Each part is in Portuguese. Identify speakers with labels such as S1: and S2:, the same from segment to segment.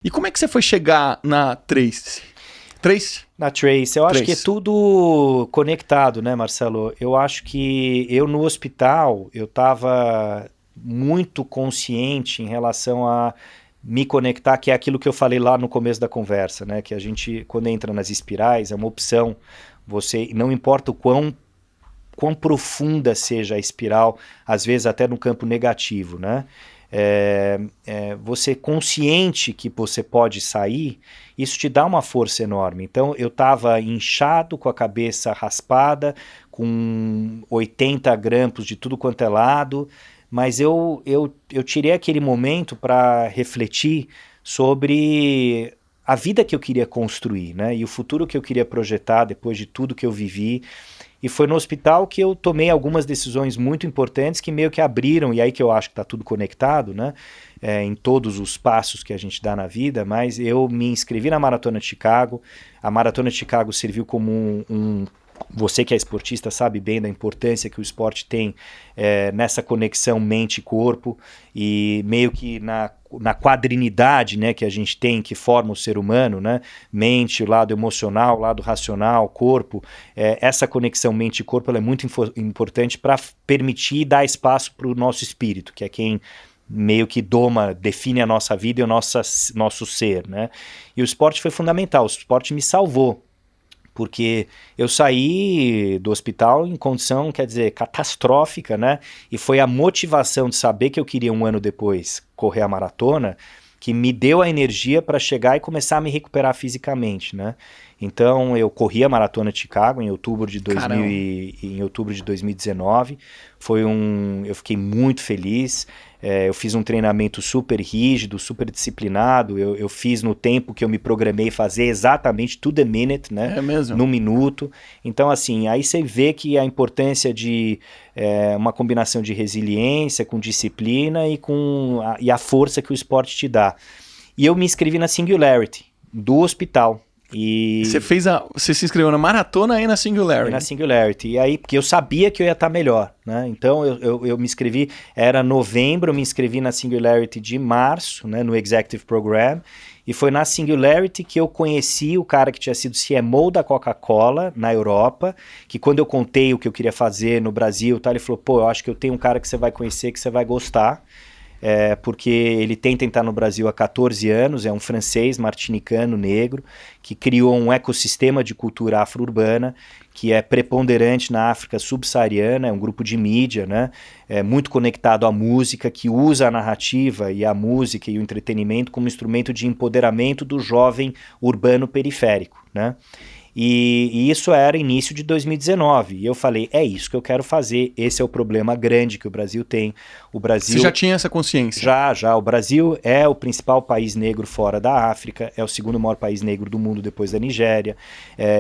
S1: E como é que você foi chegar na Trace? Trace?
S2: Na Trace. Eu acho que é tudo conectado, né, Marcelo? Eu acho que eu no hospital, eu estava muito consciente em relação a me conectar, que é aquilo que eu falei lá no começo da conversa, né? Que a gente, quando entra nas espirais, é uma opção. Você, não importa o quão profunda seja a espiral, às vezes até no campo negativo, né? Você consciente que você pode sair, isso te dá uma força enorme. Então eu estava inchado, com a cabeça raspada, com 80 grampos de tudo quanto é lado, mas eu tirei aquele momento para refletir sobre a vida que eu queria construir, né? E o futuro que eu queria projetar depois de tudo que eu vivi. E foi no hospital que eu tomei algumas decisões muito importantes que meio que abriram, e aí que eu acho que está tudo conectado, né? Em todos os passos que a gente dá na vida, mas eu me inscrevi na Maratona de Chicago. A Maratona de Chicago serviu como você que é esportista sabe bem da importância que o esporte tem nessa conexão mente e corpo, e meio que na quadrinidade, né, que a gente tem, que forma o ser humano, né, mente, o lado emocional, o lado racional, corpo, essa conexão mente e corpo ela é muito importante para permitir dar espaço para o nosso espírito, que é quem meio que define a nossa vida e o nosso ser, né? E o esporte foi fundamental, o esporte me salvou, porque eu saí do hospital em condição, quer dizer, catastrófica, né? E foi a motivação de saber que eu queria um ano depois correr a maratona que me deu a energia para chegar e começar a me recuperar fisicamente, né? Então eu corri a Maratona de Chicago em outubro de 2019. Eu fiquei muito feliz. Eu fiz um treinamento super rígido, super disciplinado. Eu fiz no tempo que eu me programei fazer exatamente to the minute, né?
S1: É mesmo?
S2: No minuto. Então, assim, aí você vê que a importância de uma combinação de resiliência com disciplina e a força que o esporte te dá. E eu me inscrevi na Singularity do hospital. E
S1: você se inscreveu na maratona e na Singularity?
S2: E na Singularity. E aí, porque eu sabia que eu ia estar melhor, né? Então eu me inscrevi, era novembro, eu me inscrevi na Singularity de março, né, no Executive Program. E foi na Singularity que eu conheci o cara que tinha sido CMO da Coca-Cola na Europa, que quando eu contei o que eu queria fazer no Brasil, tá, ele falou, pô, eu acho que eu tenho um cara que você vai conhecer, que você vai gostar. Porque ele tenta entrar no Brasil há 14 anos, é um francês martinicano negro, que criou um ecossistema de cultura afro-urbana, que é preponderante na África subsaariana, é um grupo de mídia, né, muito conectado à música, que usa a narrativa e a música e o entretenimento como instrumento de empoderamento do jovem urbano periférico, né? E isso era início de 2019. E eu falei, é isso que eu quero fazer. Esse é o problema grande que o Brasil tem. O Brasil...
S1: Você já tinha essa consciência?
S2: Já. O Brasil é o principal país negro fora da África, é o segundo maior país negro do mundo depois da Nigéria.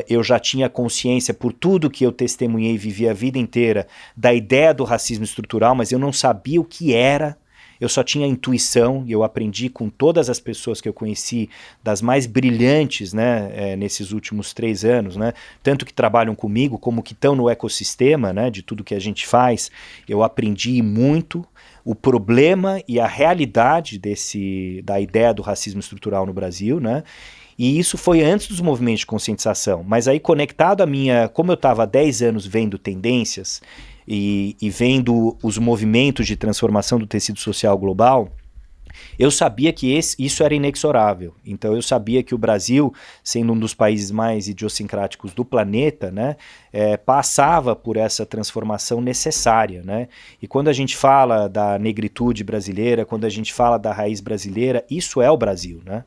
S2: Eu já tinha consciência, por tudo que eu testemunhei e vivi a vida inteira, da ideia do racismo estrutural, mas eu não sabia o que era. Eu só tinha intuição, e eu aprendi com todas as pessoas que eu conheci, das mais brilhantes, né, nesses últimos 3 anos, né, tanto que trabalham comigo, como que estão no ecossistema, né, de tudo que a gente faz. Eu aprendi muito o problema e a realidade da ideia do racismo estrutural no Brasil, né. E isso foi antes dos movimentos de conscientização. Mas aí, conectado como eu estava há 10 anos vendo tendências e vendo os movimentos de transformação do tecido social global, eu sabia que isso era inexorável. Então eu sabia que o Brasil, sendo um dos países mais idiosincráticos do planeta, né, passava por essa transformação necessária, né? E quando a gente fala da negritude brasileira, quando a gente fala da raiz brasileira, isso é o Brasil, né?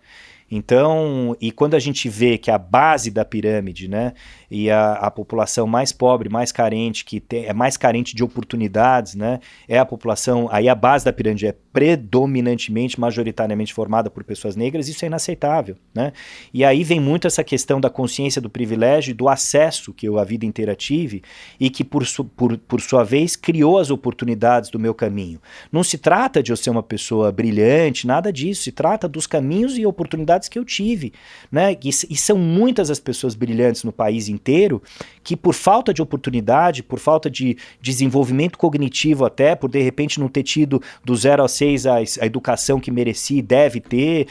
S2: Então, e quando a gente vê que a base da pirâmide, né, e a população mais pobre, mais carente, é mais carente de oportunidades, né, é a população, aí a base da pirâmide é predominantemente, majoritariamente formada por pessoas negras, isso é inaceitável, né? E aí vem muito essa questão da consciência do privilégio e do acesso que eu a vida inteira tive e que por sua vez criou as oportunidades do meu caminho. Não se trata de eu ser uma pessoa brilhante, nada disso, se trata dos caminhos e oportunidades que eu tive, né? E são muitas as pessoas brilhantes no país inteiro inteiro, que por falta de oportunidade, por falta de desenvolvimento cognitivo até, por de repente não ter tido do 0 a 6 a educação que merecia e deve ter,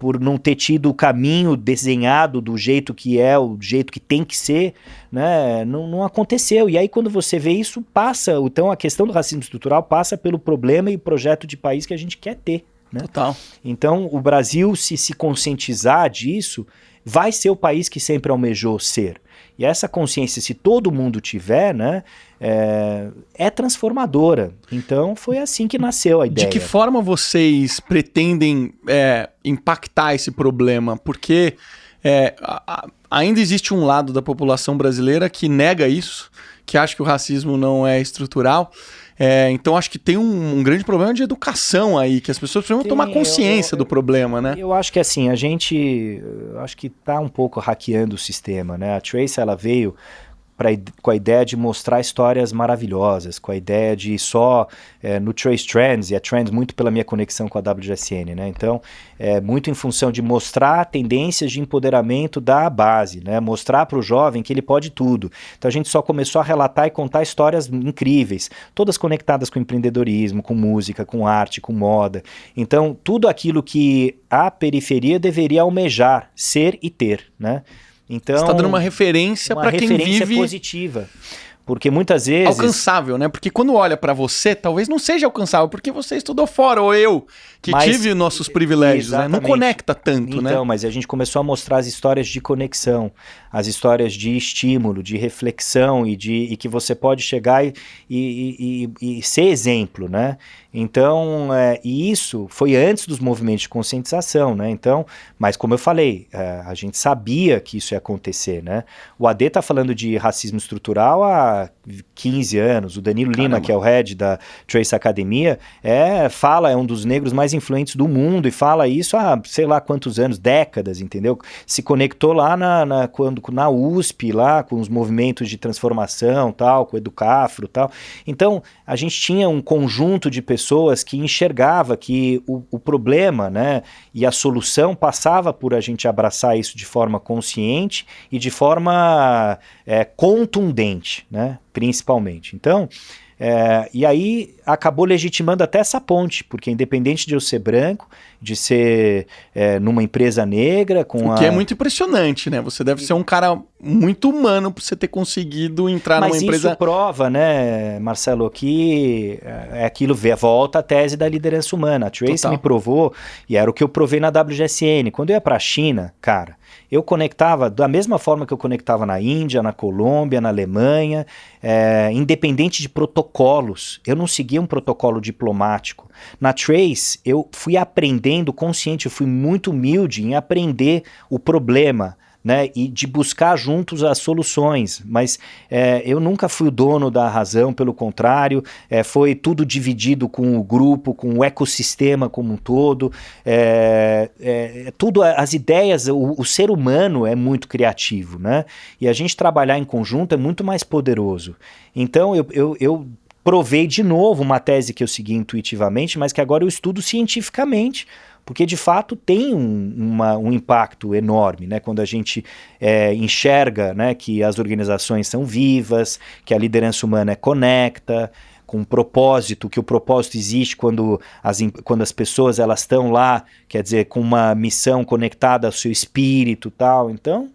S2: por não ter tido o caminho desenhado do jeito que é, o jeito que tem que ser, né? Não aconteceu. E aí quando você vê isso, passa, então a questão do racismo estrutural passa pelo problema e projeto de país que a gente quer ter. Né?
S1: Total.
S2: Então o Brasil, se conscientizar disso, vai ser o país que sempre almejou ser. E essa consciência, se todo mundo tiver, né, é transformadora. Então foi assim que nasceu a ideia.
S1: De que forma vocês pretendem impactar esse problema? Porque ainda existe um lado da população brasileira que nega isso, que acha que o racismo não é estrutural. Então acho que tem um grande problema de educação aí, que as pessoas precisam tomar consciência do problema, né?
S2: Eu acho que assim, acho que tá um pouco hackeando o sistema, né? A Trace, ela veio com a ideia de mostrar histórias maravilhosas, com a ideia de só no Trace Trends, e a Trends muito pela minha conexão com a WGSN, né? Então, muito em função de mostrar tendências de empoderamento da base, né? Mostrar para o jovem que ele pode tudo. Então a gente só começou a relatar e contar histórias incríveis, todas conectadas com empreendedorismo, com música, com arte, com moda. Então, tudo aquilo que a periferia deveria almejar, ser e ter, né? Então, você
S1: está dando uma referência para quem vive... Uma referência
S2: positiva. Porque muitas vezes...
S1: Alcançável, né? Porque quando olha para você, talvez não seja alcançável, porque você estudou fora, ou eu, que tive nossos privilégios, né? Não conecta tanto, né?
S2: Então, mas a gente começou a mostrar as histórias de conexão, as histórias de estímulo, de reflexão, e que você pode chegar e ser exemplo, né? Então, e isso foi antes dos movimentos de conscientização, né? Então, mas como eu falei, a gente sabia que isso ia acontecer, né? O AD tá falando de racismo estrutural há 15 anos, o Danilo Lima, que é o head da Trace Academia, é um dos negros mais influentes do mundo e fala isso há sei lá quantos anos, décadas, entendeu? Se conectou lá na USP, lá com os movimentos de transformação, tal, com o Educafro, tal. Então, a gente tinha um conjunto de pessoas que enxergava que o problema, né, e a solução passava por a gente abraçar isso de forma consciente e de forma contundente, né, principalmente. Então, e aí acabou legitimando até essa ponte, porque independente de eu ser branco, de ser numa empresa negra...
S1: O que é muito impressionante, né? Você deve ser um cara muito humano para você ter conseguido entrar numa empresa...
S2: Mas isso prova, né, Marcelo, que aquilo volta à tese da liderança humana. A Trace me provou, e era o que eu provei na WGSN. Quando eu ia para a China, cara, eu conectava da mesma forma que eu conectava na Índia, na Colômbia, na Alemanha, independente de protocolos. Eu não seguia um protocolo diplomático. Na Trace, eu fui aprendendo consciente, eu fui muito humilde em aprender o problema, né, e de buscar juntos as soluções, mas eu nunca fui o dono da razão, pelo contrário, foi tudo dividido com o grupo, com o ecossistema como um todo, tudo, as ideias, o ser humano é muito criativo, né, e a gente trabalhar em conjunto é muito mais poderoso. Então eu provei de novo uma tese que eu segui intuitivamente, mas que agora eu estudo cientificamente, porque de fato tem um impacto enorme, né? Quando a gente enxerga, né, que as organizações são vivas, que a liderança humana conecta, com um propósito, que o propósito existe quando as pessoas elas estão lá, quer dizer, com uma missão conectada ao seu espírito e tal. Então...